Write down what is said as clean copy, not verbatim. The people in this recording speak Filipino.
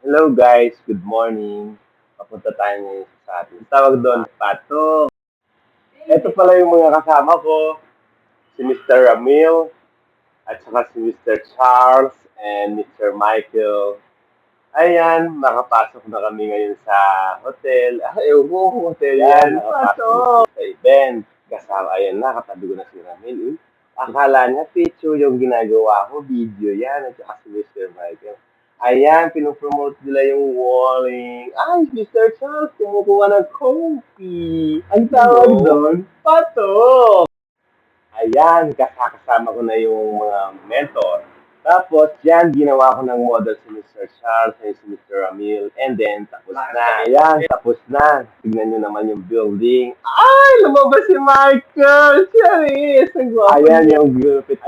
Hello guys, good morning. Papunta tayo ngayon sa atin. Tawag doon, Pato. Ito pala yung mga kasama ko, si Mr. Ramil, at saka si Mr. Charles, and Mr. Michael. Ayan, makapasok na kami ngayon sa hotel. Ewan ko kung hotel yan. Nakapasok sa event. Kasama, ayan na, katabi ko na si Ramil. Akala niya picture yung ginagawa ko, video yan, at saka si Mr. Michael. Ayan, pinopromote nila yung walling. Ay, Mr. Charles, kumukuha ng coffee. Ang tawag doon, pato. Ayan, kasama ko na yung mga mentor. Tapos, yan, ginawa ko ng model si Mr. Charles and si Mr. Ramil. And then, tapos na. Ayan, tapos na. Tignan nyo naman yung building. Ay, lumabas si Michael! Charis! Ang gwapo. Ayan yung gupit.